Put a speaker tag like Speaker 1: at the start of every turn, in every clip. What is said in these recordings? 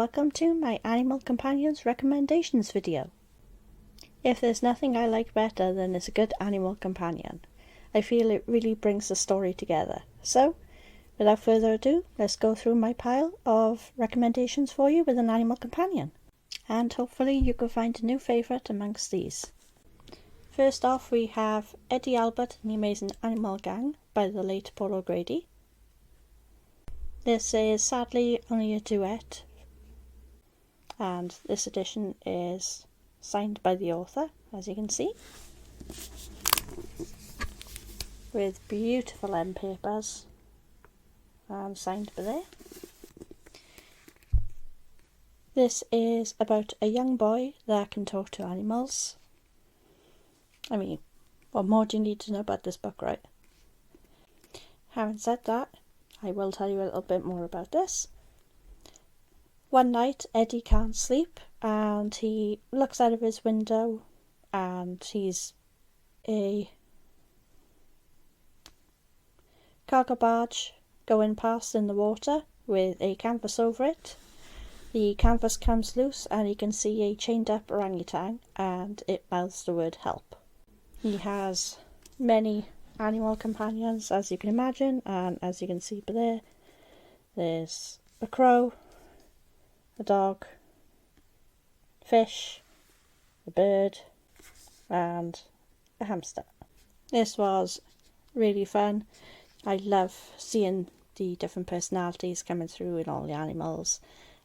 Speaker 1: welcome to my Animal Companions recommendations video. If there's nothing I like better than it's a good animal companion, I feel it really brings the story together. So, without further ado, let's go through my pile of recommendations for you with an animal companion. And hopefully you can find a new favourite amongst these. First off, we have Eddie Albert and the Amazing Animal Gang by the late Paul O'Grady. This is sadly only a duet, and this edition is signed by the author, as you can see, with beautiful end papers and signed by there. This is about a young boy that can talk to animals. I mean, what more do you need to know about this book, right? Having said that, I will tell you a little bit more about this. One night, Eddie can't sleep and he looks out of his window and he's a cargo barge going past in the water with a canvas over it. The canvas comes loose and he can see a chained up orangutan and it mouths the word help. He has many animal companions, as you can imagine, and as you can see there, there's a crow, a dog, fish, a bird, and a hamster. This was really fun. I love seeing the different personalities coming through in all the animals,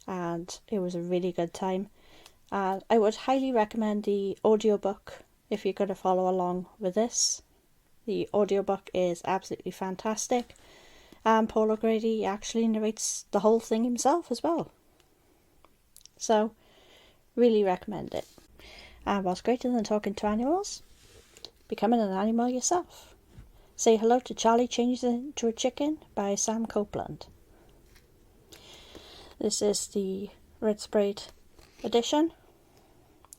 Speaker 1: and it was a really good time. And I would highly recommend the audiobook if you're going to follow along with this. The audiobook is absolutely fantastic, and Paul O'Grady actually narrates the whole thing himself as well. So, really recommend it. And what's greater than talking to animals? Becoming an animal yourself. Say hello to Charlie Changes Into a Chicken by Sam Copeland. This is the red sprayed edition.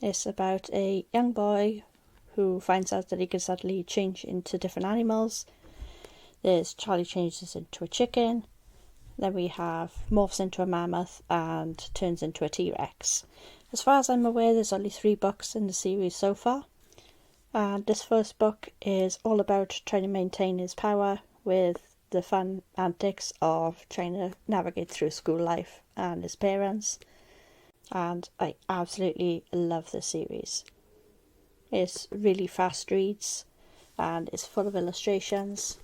Speaker 1: It's about a young boy who finds out that he can suddenly change into different animals. There's Charlie Changes Into a Chicken. Then we have morphs into a mammoth and turns into a T-Rex. As far as I'm aware, there's only 3 books in the series so far. And this first book is all about trying to maintain his power with the fun antics of trying to navigate through school life and his parents. And I absolutely love this series. It's really fast reads and it's full of illustrations,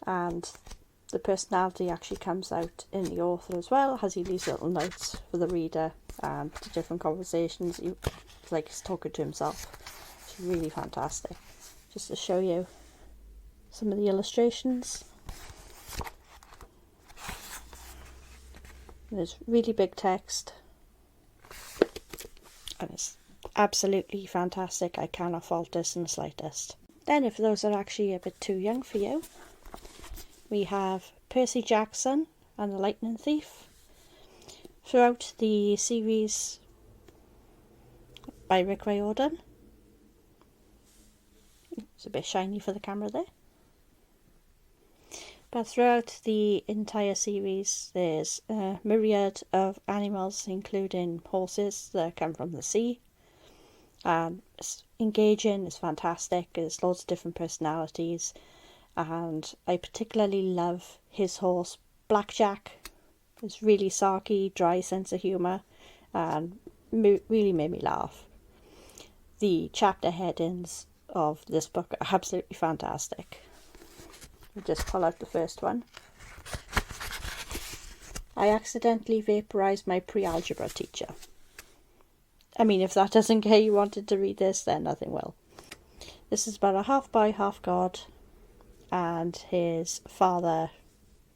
Speaker 1: and the personality actually comes out in the author as well, as he leaves little notes for the reader and the different conversations. It's like he's talking to himself. It's really fantastic. Just to show you some of the illustrations. There's really big text and it's absolutely fantastic. I cannot fault this in the slightest. Then, if those are actually a bit too young for you, we have Percy Jackson and the Lightning Thief. Throughout the series by Rick Riordan. It's a bit shiny for the camera there. But throughout the entire series, there's a myriad of animals, including horses that come from the sea. And it's engaging, it's fantastic, there's loads of different personalities, and I particularly love his horse Blackjack. It's really sarky, dry sense of humour, and really made me laugh. The chapter headings of this book are absolutely fantastic. I'll just pull out the first one. I accidentally vaporised my pre-algebra teacher. I mean, if that doesn't get you wanted to read this, then nothing will. This is about a half boy, half god, and his father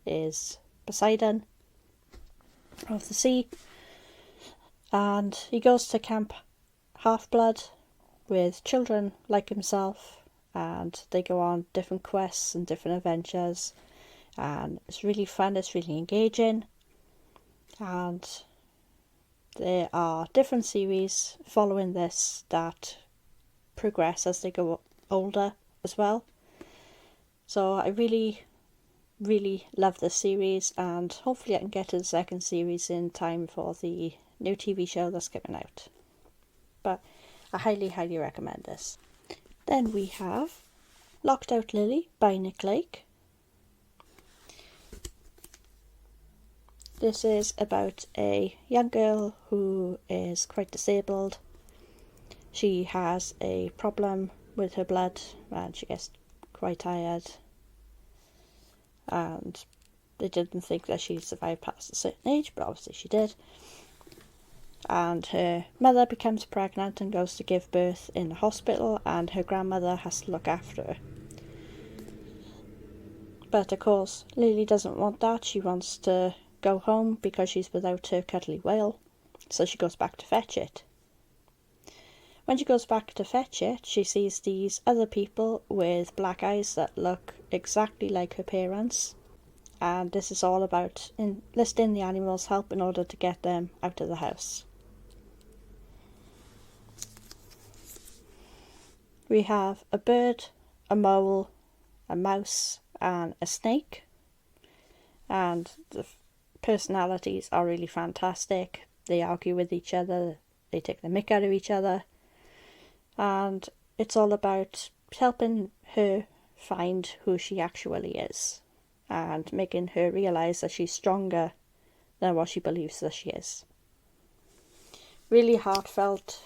Speaker 1: is Poseidon of the sea, and he goes to Camp Half-Blood with children like himself, and they go on different quests and different adventures, and it's really fun, it's really engaging, and there are different series following this that progress as they go older as well. So I really really love this series, and hopefully I can get to the second series in time for the new TV show that's coming out. But I highly recommend this. Then we have Locked Out Lily by Nick Lake. This is about a young girl who is quite disabled. She has a problem with her blood and she gets quite tired, and they didn't think that she'd survive past a certain age, but obviously she did. And her mother becomes pregnant and goes to give birth in the hospital, and her grandmother has to look after her. But of course Lily doesn't want that. She wants to go home because she's without her cuddly whale, so she goes back to fetch it. When she goes back to fetch it, she sees these other people with black eyes that look exactly like her parents, and this is all about enlisting the animals' help in order to get them out of the house. We have a bird, a mole, a mouse and a snake, and the personalities are really fantastic. They argue with each other, they take the mick out of each other, and it's all about helping her find who she actually is and making her realise that she's stronger than what she believes that she is. Really heartfelt,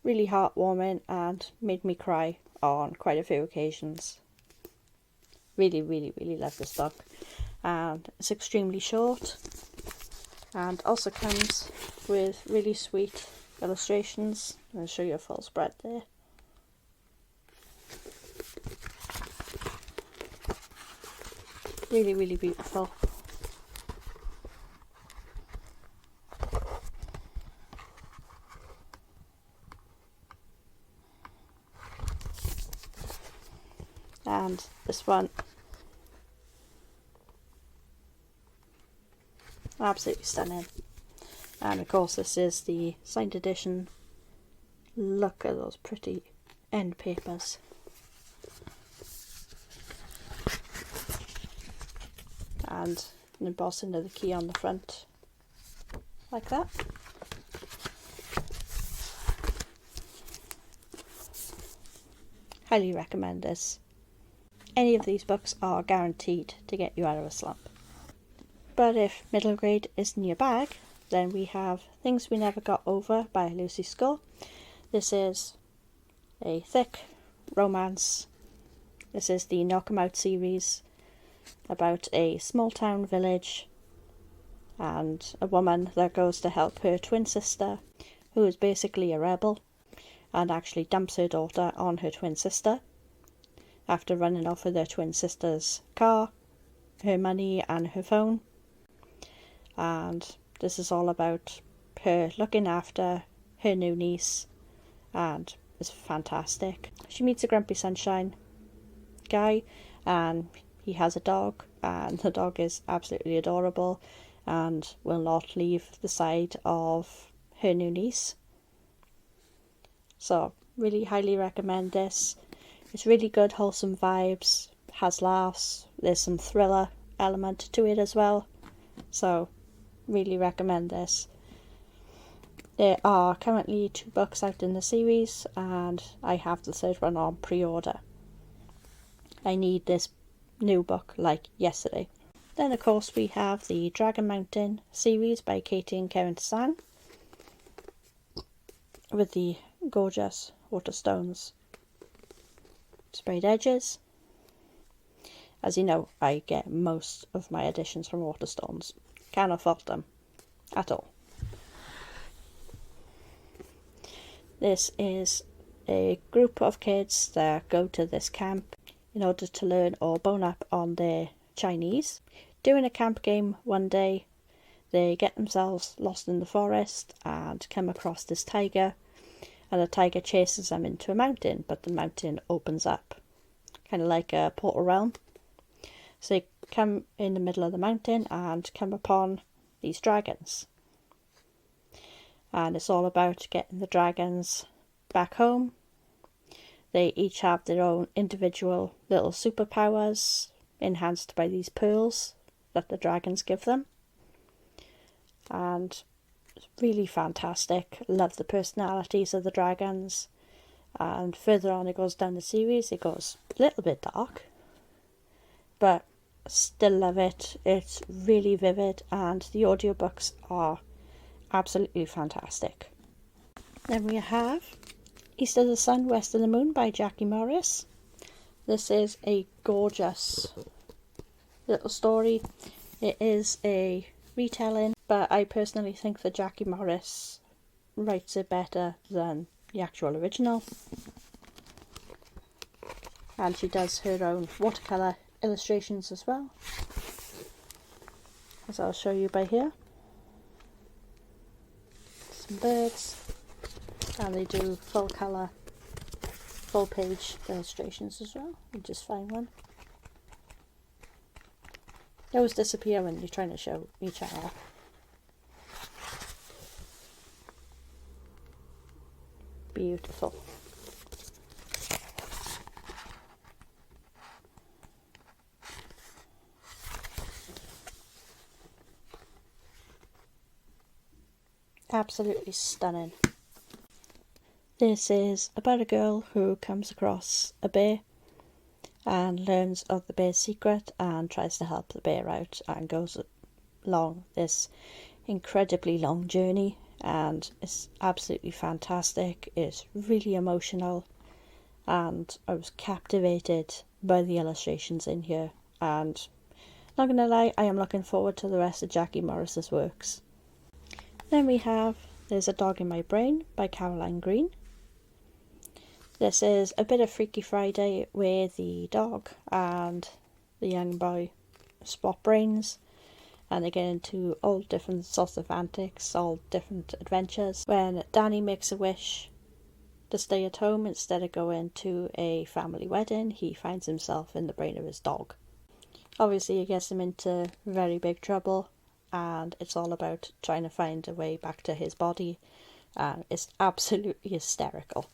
Speaker 1: really heartwarming, and made me cry on quite a few occasions. Really love this book, and it's extremely short and also comes with really sweet illustrations. I'll show you a full spread there. Really beautiful. And this one, absolutely stunning. And of course this is the signed edition. Look at those pretty end papers. And an embossing of the key on the front, like that. Highly recommend this. Any of these books are guaranteed to get you out of a slump. But if middle grade isn't your bag, then we have Things We Never Got Over by Lucy Scull. This is a thick romance. This is the Knock 'Em Out series, about a small town village and a woman that goes to help her twin sister, who is basically a rebel and actually dumps her daughter on her twin sister after running off with her twin sister's car, her money and her phone. And this is all about her looking after her new niece, and it's fantastic. She meets a grumpy sunshine guy, and he has a dog, and the dog is absolutely adorable and will not leave the side of her new niece. So really highly recommend this. It's really good, wholesome vibes, has laughs, there's some thriller element to it as well. So really recommend this. There are currently 2 books out in the series, and I have the 3rd one on pre-order. I need this new book like yesterday. Then of course we have the Dragon Mountain series by Katie and Karen San, with the gorgeous Waterstones sprayed edges. As you know, I get most of my editions from Waterstones. Cannot fault them at all. This is a group of kids that go to this camp in order to learn or bone up on their Chinese. Doing a camp game one day, they get themselves lost in the forest and come across this tiger, and the tiger chases them into a mountain, but the mountain opens up, kind of like a portal realm. So they come in the middle of the mountain and come upon these dragons. And it's all about getting the dragons back home. They each have their own individual little superpowers, enhanced by these pearls that the dragons give them. And it's really fantastic. Love the personalities of the dragons. And further on it goes down the series, it goes a little bit dark, but still love it. It's really vivid, and the audiobooks are absolutely fantastic. Then we have East of the Sun, West of the Moon by Jackie Morris. This is a gorgeous little story. It is a retelling, but I personally think that Jackie Morris writes it better than the actual original. And she does her own watercolour illustrations as well, as I'll show you by here. Some birds, and they do full colour, full page illustrations as well. You just find one. They always disappear when you're trying to show each other. Beautiful. Absolutely stunning. This is about a girl who comes across a bear and learns of the bear's secret and tries to help the bear out, and goes along this incredibly long journey, and it's absolutely fantastic. It's really emotional, and I was captivated by the illustrations in here, and not gonna lie, I am looking forward to the rest of Jackie Morris's works. Then we have There's a Dog in My Brain by Caroline Green. This is a bit of Freaky Friday where the dog and the young boy swap brains, and they get into all different sorts of antics, all different adventures. When Danny makes a wish to stay at home instead of going to a family wedding, he finds himself in the brain of his dog. Obviously it gets him into very big trouble, and it's all about trying to find a way back to his body, and it's absolutely hysterical.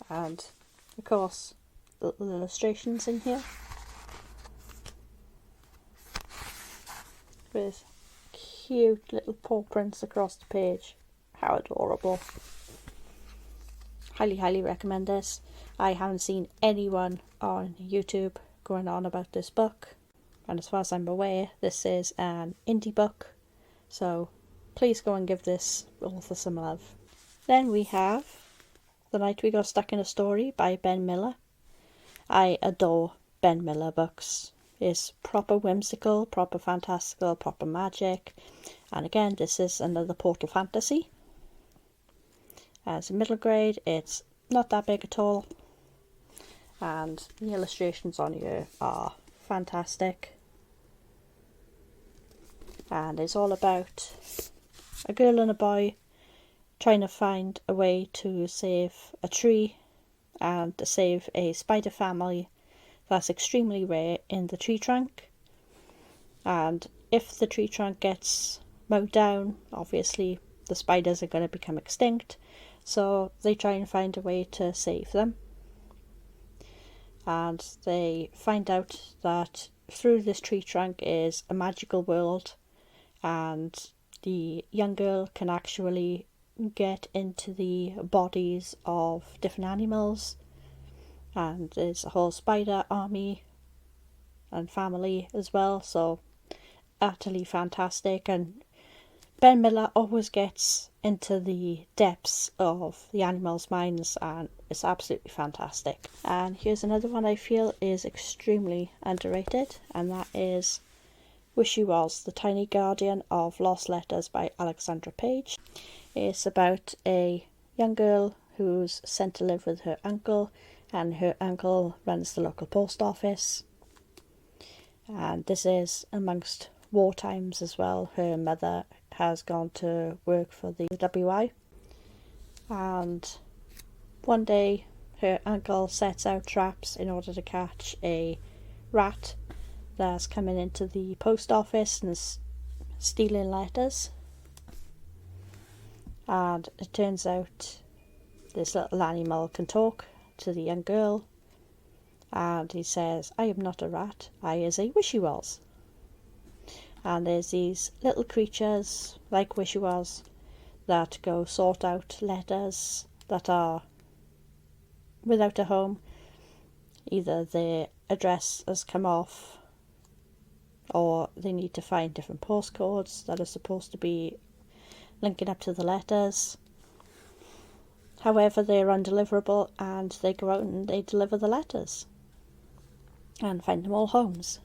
Speaker 1: And of course, the illustrations in here with cute little paw prints across the page. How adorable. Highly recommend this. I haven't seen anyone on YouTube going on about this book, and as far as I'm aware, this is an indie book, so please go and give this author some love. Then we have The Night We Got Stuck in a Story by Ben Miller. I adore Ben Miller books. It's proper whimsical, proper fantastical, proper magic, and again, this is another portal fantasy. As a middle grade, it's not that big at all, and the illustrations on here are fantastic. And it's all about a girl and a boy trying to find a way to save a tree and to save a spider family that's extremely rare in the tree trunk. And if the tree trunk gets mowed down, obviously the spiders are going to become extinct, so they try and find a way to save them. And they find out that through this tree trunk is a magical world, and the young girl can actually get into the bodies of different animals, and there's a whole spider army and family as well, so utterly fantastic. And Ben Miller always gets into the depths of the animals' minds, and it's absolutely fantastic. And here's another one I feel is extremely underrated, and that is Wish You Was, The Tiny Guardian of Lost Letters by Alexandra Page. It's about a young girl who's sent to live with her uncle, and her uncle runs the local post office. And this is amongst war times as well. Her mother has gone to work for the WI, and one day her uncle sets out traps in order to catch a rat that's coming into the post office and is stealing letters. And it turns out this little animal can talk to the young girl, and he says, "I am not a rat, I is a wishy-was." And there's these little creatures like wishy-was that go sort out letters that are without a home. Either their address has come off, or they need to find different postcodes that are supposed to be linking up to the letters. However, they're undeliverable, and they go out and they deliver the letters and find them all homes.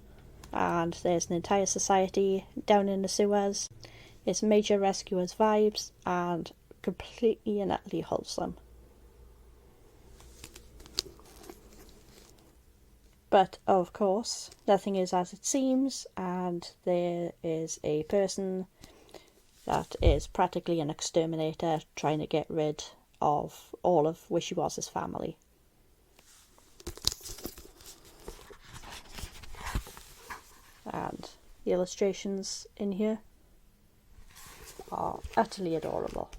Speaker 1: And there's an entire society down in the sewers. It's major rescuers vibes and completely and utterly wholesome. But of course, nothing is as it seems, and there is a person that is practically an exterminator trying to get rid of all of Wishy-Was's family. And the illustrations in here are utterly adorable.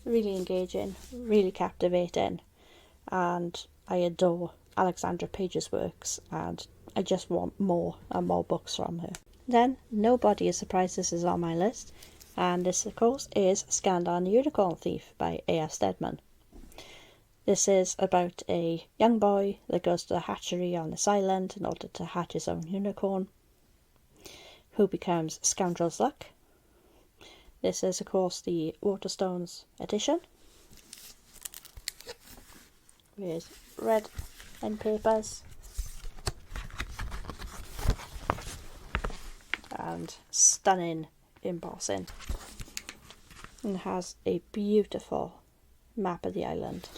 Speaker 1: Really engaging, really captivating, and I adore Alexandra Page's works, and I just want more and more books from her. Then, nobody is surprised this is on my list, and this of course is Skandar the Unicorn Thief by A.F. Stedman. This is about a young boy that goes to the hatchery on this island in order to hatch his own unicorn, who becomes Scoundrel's Luck. This is of course the Waterstones edition, with red end papers and stunning embossing, and has a beautiful map of the island.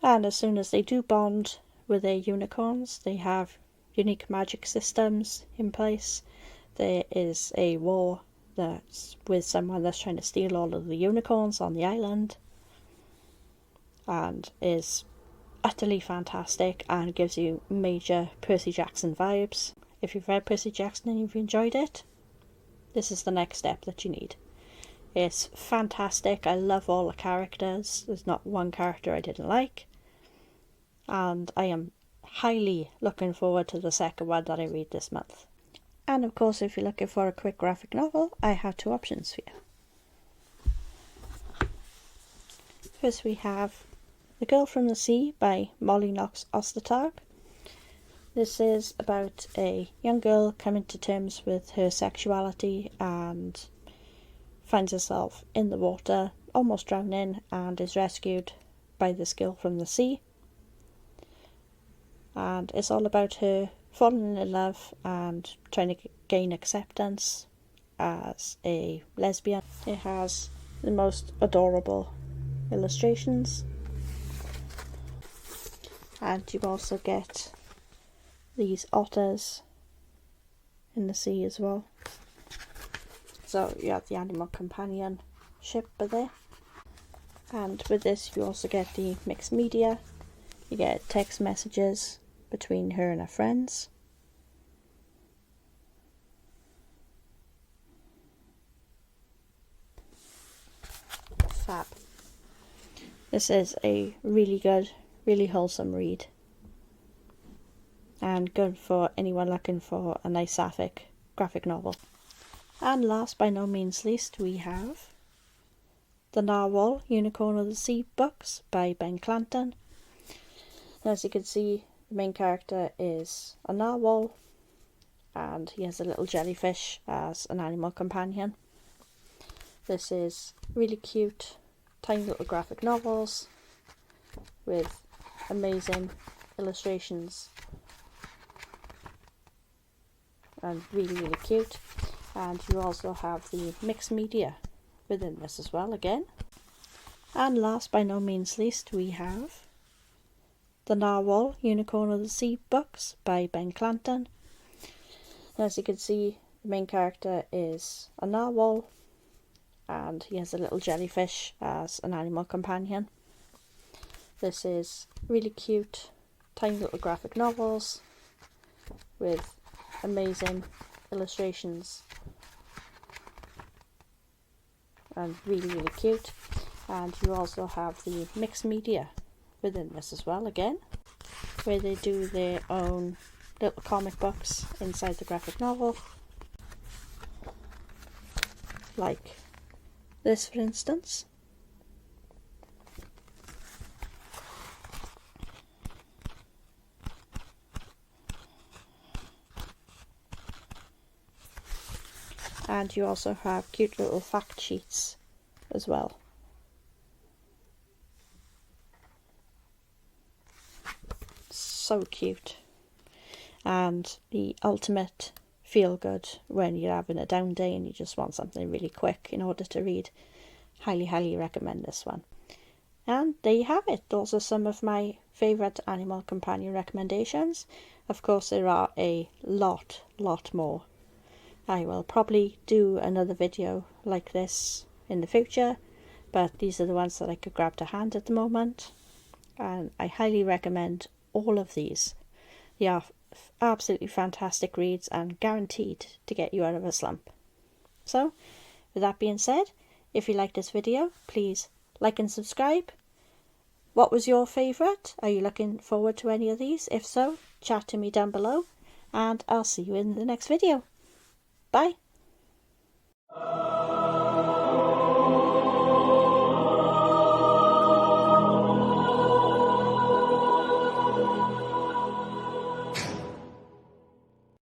Speaker 1: And as soon as they do bond with their unicorns, they have unique magic systems in place. There is a war that's with someone that's trying to steal all of the unicorns on the island, and is utterly fantastic and gives you major Percy Jackson vibes. If you've read Percy Jackson and you've enjoyed it, this is the next step that you need. It's fantastic. I love all the characters. There's not one character I didn't like, and I am highly looking forward to the second one that I read this month. And of course, if you're looking for a quick graphic novel, I have two options for you. First we have The Girl from the Sea by Molly Knox Ostertag. This is about a young girl coming to terms with her sexuality and finds herself in the water, almost drowning, and is rescued by this girl from the sea. And it's all about her falling in love and trying to gain acceptance as a lesbian. It has the most adorable illustrations, and you also get these otters in the sea as well. So you have the animal companionship there. And with this you also get the mixed media. You get text messages between her and her friends. Fab. This is a really good, really wholesome read, and good for anyone looking for a nice sapphic graphic novel. And last but no means least, we have The Narwhal Unicorn of the Sea books by Ben Clanton. As you can see, the main character is a narwhal, and he has a little jellyfish as an animal companion. This is really cute, tiny little graphic novels with amazing illustrations, and really, really cute. And you also have the mixed media within this as well again. And last but no means least, we have The Narwhal Unicorn of the Sea books by Ben Clanton. As you can see, the main character is a narwhal, and he has a little jellyfish as an animal companion. This is really cute, tiny little graphic novels with amazing illustrations, and really cute. And you also have the mixed media within this as well, again, where they do their own little comic books inside the graphic novel, like this for instance. And you also have cute little fact sheets as well. So cute. And the ultimate feel good when you're having a down day and you just want something really quick in order to read. Highly recommend this one. And there you have it. Those are some of my favourite animal companion recommendations. Of course there are a lot more. I will probably do another video like this in the future, but these are the ones that I could grab to hand at the moment, and I highly recommend all of these. They are absolutely fantastic reads and guaranteed to get you out of a slump. So with that being said, if you like this video, please like and subscribe. What was your favourite? Are you looking forward to any of these? If so, chat to me down below, and I'll see you in the next video. Bye.